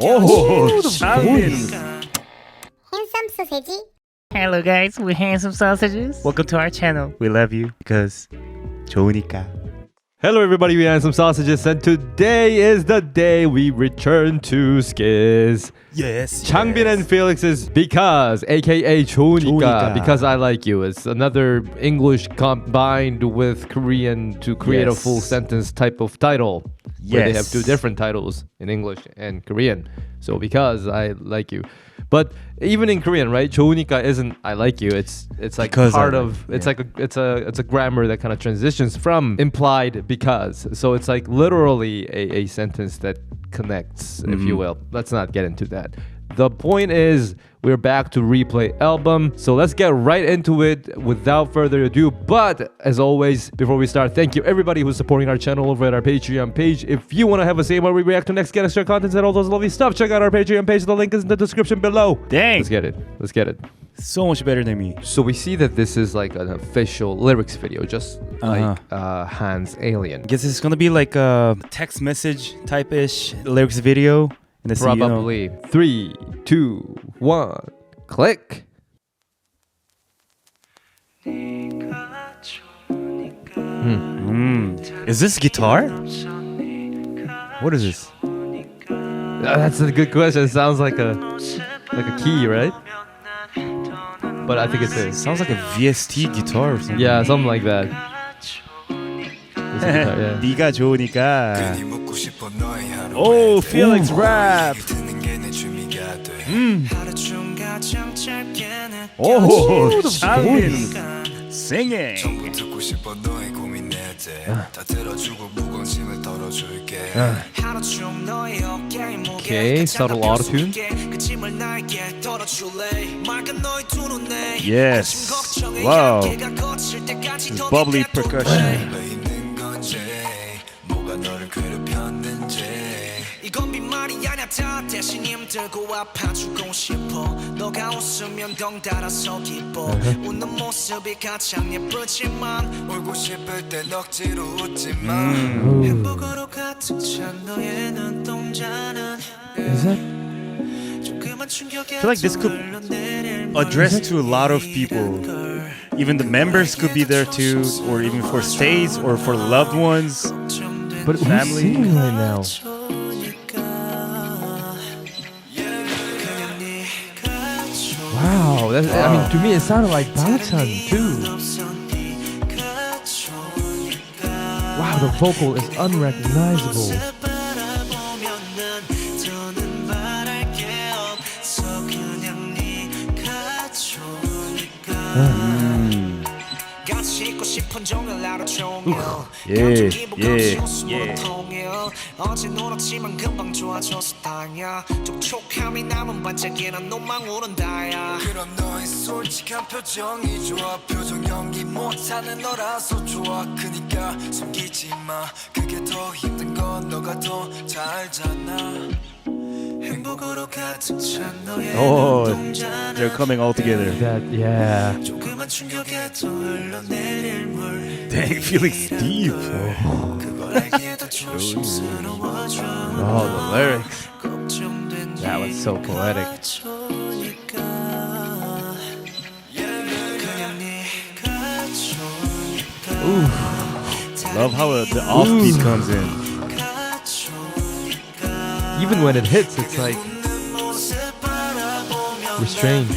Oh, Changbin. Handsome sausage. Hello guys, we're Handsome Sausages. Welcome to our channel. We love you because 좋으니까. Hello everybody, we are some sausages, and today is the day we return to SKZ. Yes. Changbin and Felix's Because, aka 좋으니까, 좋으니까. Because I Like You. It's another English combined with Korean to create a full sentence type of title. Where they have two different titles in English and Korean. So Because I Like You. But even in Korean, right? 좋으니까 isn't I like you. It's like Because part I of it's like it's a grammar that kind of transitions from implied because. So it's like literally a sentence that connects, if you will. Let's not get into that. The point is we're back to Replay album. So let's get right into it without further ado. But as always, before we start, thank you everybody who's supporting our channel over at our Patreon page. If you want to have a say while we react to next, get extra contents and all those lovely stuff, check out our Patreon page. The link is in the description below. Dang. Let's get it. Let's get it. So much better than me. So we see that this is like an official lyrics video, just like Han's Alien. I guess it's gonna be like a text message type-ish lyrics video. And it's, Probably. 3, 2, 1, click. Is this guitar? What is this? That's a good question. It sounds like a key, right? But I think it's a Sounds like a VST guitar or something. yeah, something like that. It's a guitar, yeah. 네가 좋으니까. Oh, Felix rap. Oh, Changbin singing. Okay, subtle autotune. Yes. Wow. This bubbly percussion. 이건 빈말이 아냐 다 대신 힘들고 아파주고 싶어 너가 웃으면 덩달아서 기뻐 웃는 모습이 가장 예쁘지만 울고 싶을 땐 억지로 웃지만 행복으로 가득 찬 너의 눈동자는 조그만 충격에 I feel like this could address to a lot of people. Even the members could be there too, or even for stays or for loved ones. But who's Family. singing right now? Wow, I mean, to me it sounded like Bangchan too. Wow, the vocal is unrecognizable. 어제 놀았지만 금방 좋아져서 다행이야 촉촉함이 남은 반짝이는 눈망 오른다야 그럼 너의 솔직한 표정이 좋아 표정 연기 못하는 너라서 좋아 그니까 숨기지 마 그게 더 힘든 건 너가 더 잘 알잖아 행복으로 가득 찬 너의 Oh, 눈동자는 they're coming all together. That, yeah. 조그만 충격에도 흘러내릴 물 Dang, Felix deep. 그걸 알기에도 조심스러워져 Oh, the lyrics. 걱정된 That was so poetic. 좋으니까 그냥 네가 좋으니까 Love how the offbeat comes in. Even when it hits, it's like restrained.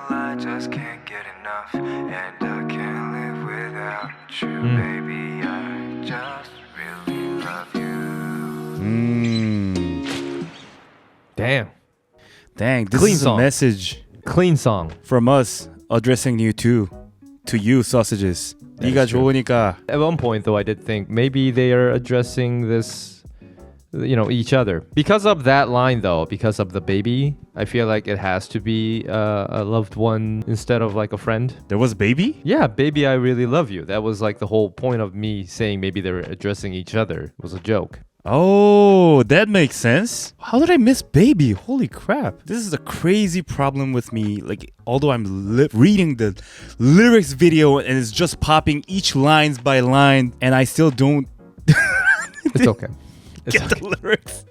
I just can't get enough, and I can't live without you, baby. I just really love you. Damn. Dang, this Clean is song. a message Clean song. from us addressing you too. To you, sausages. 네가 is true. 좋으니까. At one point, though, I did think maybe they are addressing this each other. Because of that line though, because of the baby, I feel like it has to be a loved one instead of like a friend. There was baby? Yeah, baby, I really love you. That was like the whole point of me saying maybe they're addressing each other. It was a joke. Oh, that makes sense. How did I miss baby? Holy crap. This is a crazy problem with me. Like, although I'm reading the lyrics video and it's just popping each lines by line and I still don't It's okay. It's get the lyrics.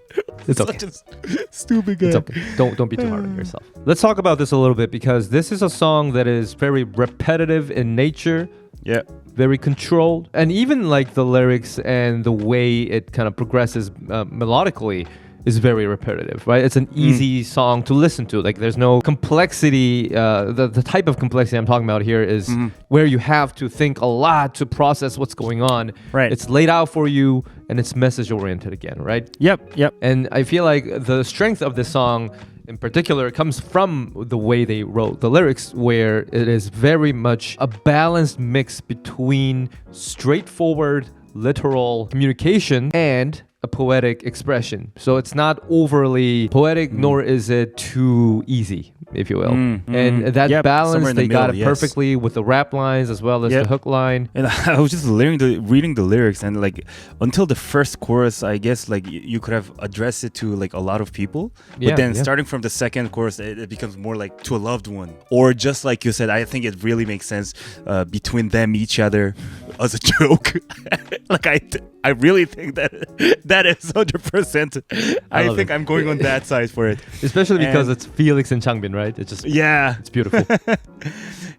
It's okay. Such a stupid guy. It's okay. Don't be too hard on yourself. Let's talk about this a little bit because this is a song that is very repetitive in nature. Yeah. Very controlled, and even like the lyrics and the way it kind of progresses melodically is very repetitive, right? It's an easy song to listen to. Like there's no complexity. The type of complexity I'm talking about here is where you have to think a lot to process what's going on. Right. It's laid out for you and it's message oriented again, right? Yep. And I feel like the strength of this song in particular comes from the way they wrote the lyrics, where it is very much a balanced mix between straightforward literal communication and a poetic expression. So it's not overly poetic, nor is it too easy, if you will. And that balance, they got it perfectly with the rap lines as well as the hook line. And I was just reading the lyrics, and like until the first chorus, I guess like you could have addressed it to like a lot of people. But then starting from the second chorus, it becomes more like to a loved one. Or just like you said, I think it really makes sense between them, each other, as a joke. Like I really think that is 100%. I think I'm going on that side for it. Especially because it's Felix and Changbin, right? It's just it's beautiful.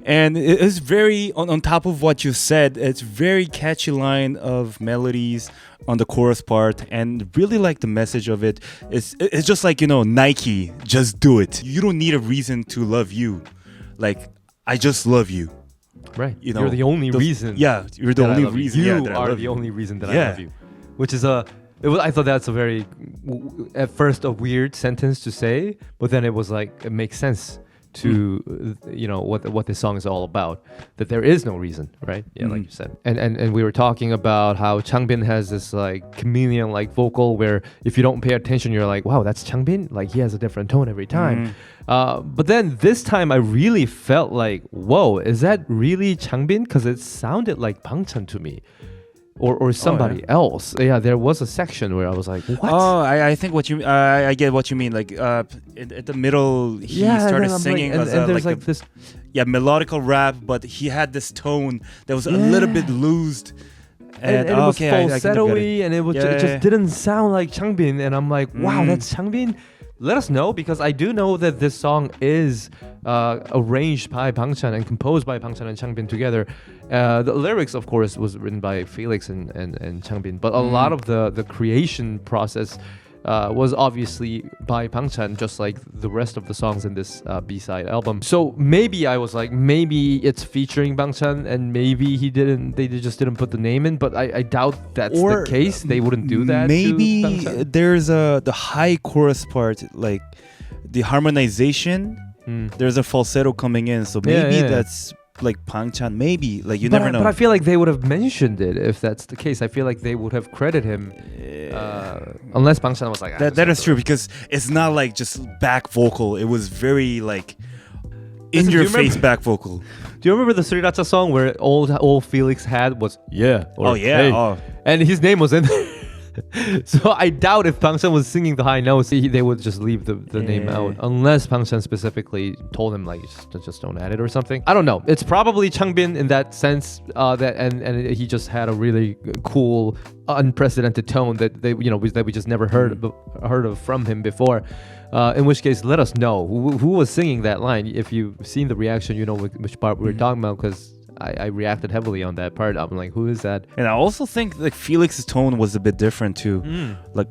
And it's very on top of what you said. It's very catchy line of melodies on the chorus part, and really like the message of it. It's just like Nike, just do it. You don't need a reason to love you. Like I just love you. Right. You're the only reason. Yeah, you're the only reason. You are the only reason that I love you. Which is I thought that's a very, at first, a weird sentence to say, but then it was like, it makes sense to, what this song is all about. That there is no reason, right? Yeah, like you said. And we were talking about how Changbin has this like chameleon-like vocal where if you don't pay attention, you're like, wow, that's Changbin? Like he has a different tone every time. But then this time I really felt like, whoa, is that really Changbin? Because it sounded like Bangchan to me. Or somebody else. Yeah, there was a section where I was like, what? Oh, I think what you I get what you mean. Like at the middle, he started singing. Like, and there's like this melodical rap, but he had this tone that was a little bit loosed. And it was falsetto-y, and it just didn't sound like Changbin. And I'm like, wow, that's Changbin? Let us know, because I do know that this song is arranged by Bangchan and composed by Bangchan and Changbin together. The lyrics, of course, was written by Felix and Changbin, but a lot of the creation process was obviously by Bangchan, just like the rest of the songs in this B-side album. So maybe I was like, maybe it's featuring Bangchan, and maybe they just didn't put the name in, but I doubt that's the case. They wouldn't do that. Maybe there's the high chorus part, like the harmonization. There's a falsetto coming in, so maybe that's like Bangchan. Maybe, like you never know. But I feel like they would have mentioned it if that's the case. I feel like they would have credited him, unless Bangchan was like that is true, because it's not like just back vocal. It was very like in your face back vocal. Do you remember the Sriracha song where all Felix had was or hey, and his name was in there? So I doubt if Bangchan was singing the high notes, they would just leave the name out, unless Bangchan specifically told him like just don't add it or something. I don't know. It's probably Changbin in that sense, that and he just had a really cool, unprecedented tone that we just never heard of from him before. In which case, let us know who was singing that line. If you've seen the reaction, you know which part we were talking about, because I reacted heavily on that part. I'm like, who is that? And I also think like Felix's tone was a bit different too. Like,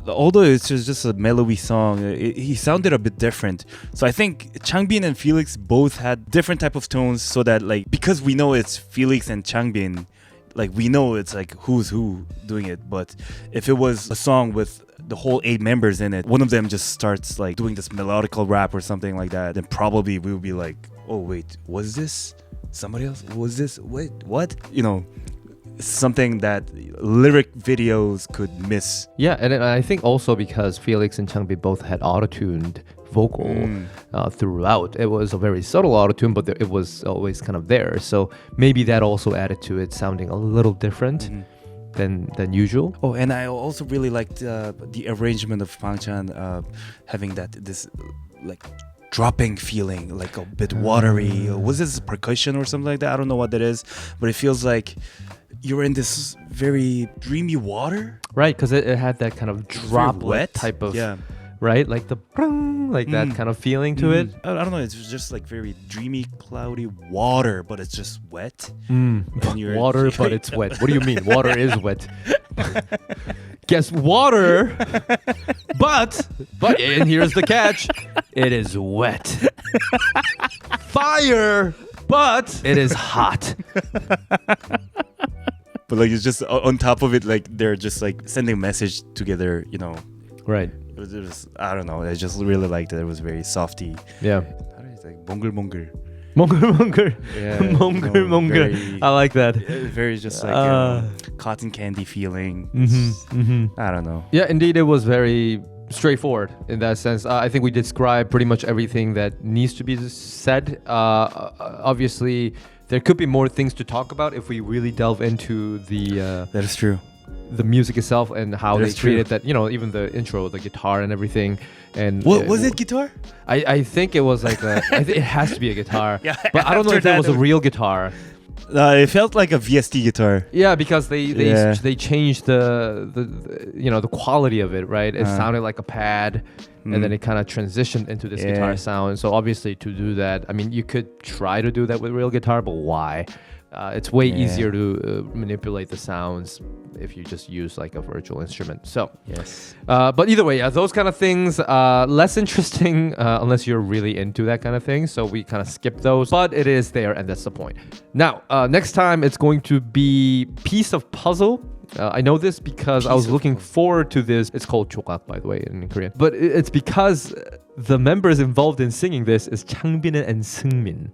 although it's just a melody song, he sounded a bit different. So I think Changbin and Felix both had different type of tones, so that like, because we know it's Felix and Changbin, like we know it's like who's who doing it. But if it was a song with the whole 8 members in it, one of them just starts like doing this melodical rap or something like that, then probably we would be like, oh wait, was this somebody else? Was this? Wait, what? something that lyric videos could miss. Yeah, and I think also because Felix and Changbin both had auto-tuned vocal throughout. It was a very subtle auto-tune, but it was always kind of there. So maybe that also added to it sounding a little different than usual. Oh, and I also really liked the arrangement of Bangchan having this like dropping feeling, like a bit watery. Was this percussion or something like that? I don't know what that is, but it feels like you're in this very dreamy water. Right, because it had that kind of droplet type of, right? Like the like that kind of feeling to it. I don't know. It's just like very dreamy, cloudy water, but it's just wet. Water, but it's wet. What do you mean? Water is wet. Guess water, but and here's the catch: it is wet. Fire, but it is hot. But like it's just on top of it, like they're just like sending a message together, you know. Right. It was, I don't know. I just really liked it. It was very softy. Yeah. How do you say? Mongol. Mongol. Yeah. Mongol. I like that. Very just like cotton candy feeling. I don't know. Yeah, indeed, it was very straightforward in that sense. I think we described pretty much everything that needs to be said. Obviously, there could be more things to talk about if we really delve into the that is true. The music itself and how That's they treated that, you know, even the intro, the guitar and everything. And what was it, guitar? I think it was like it has to be a guitar. Yeah, but I don't know if that was a real guitar. It felt like a VST guitar. Yeah, because they changed the you know, the quality of it, right? It sounded like a pad, and then it kind of transitioned into this guitar sound. So obviously, to do that, I mean, you could try to do that with real guitar, but why? It's way easier to manipulate the sounds if you just use like a virtual instrument. So yes. But either way, those kind of things less interesting unless you're really into that kind of thing. So we kind of skip those, but it is there, and that's the point. Now, next time it's going to be Piece of Puzzle. I know this because I was looking forward to this. It's called 조각, by the way, in Korean. But it's because the members involved in singing this is Changbin and Seungmin.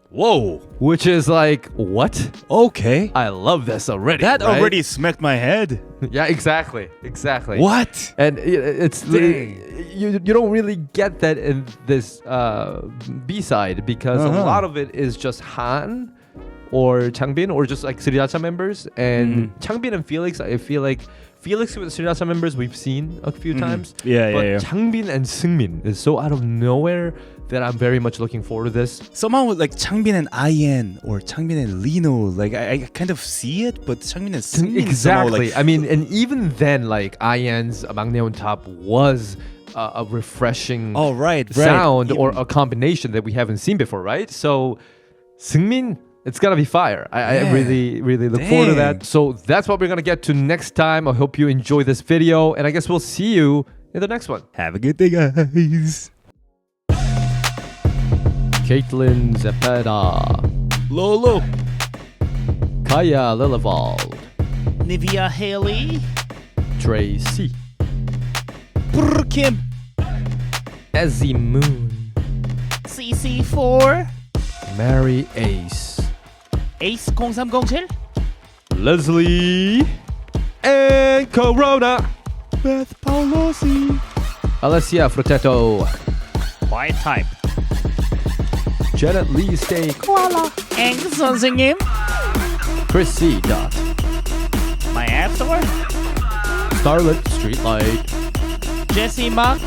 Whoa. Which is like, what? Okay. I love this already. That right? already smacked my head. Yeah, exactly. What? And it's you don't really get that in this B-side because a lot of it is just Han or Changbin or just like Sriracha members. And Changbin and Felix, I feel like Felix with Sriracha members we've seen a few times. But Changbin and Seungmin is so out of nowhere that I'm very much looking forward to this. Somehow with like Changbin and Ian or Changbin and Lino, like I kind of see it, but Changbin and Seungmin exactly. Like, I mean, and even then, like Ian's 막내 on top was a refreshing sound or a combination that we haven't seen before, right? So Seungmin, it's gonna be fire. I really look forward to that. So that's what we're gonna get to next time. I hope you enjoy this video, and I guess we'll see you in the next one. Have a good day, guys. Caitlin Zepeda, Lolo, Kaya Lillivald, Nivea Haley, Tracy, Kim, Ezzy Moon, CC4, Mary Ace, Ace 0307, Leslie, and Corona, Beth Paulosi, Alessia Frottetto, Quiet Type, Janet Lee Stay Koala, Ang 선생님, Chris C. Dot, My App Store, Starlit Streetlight, Jesse Mock,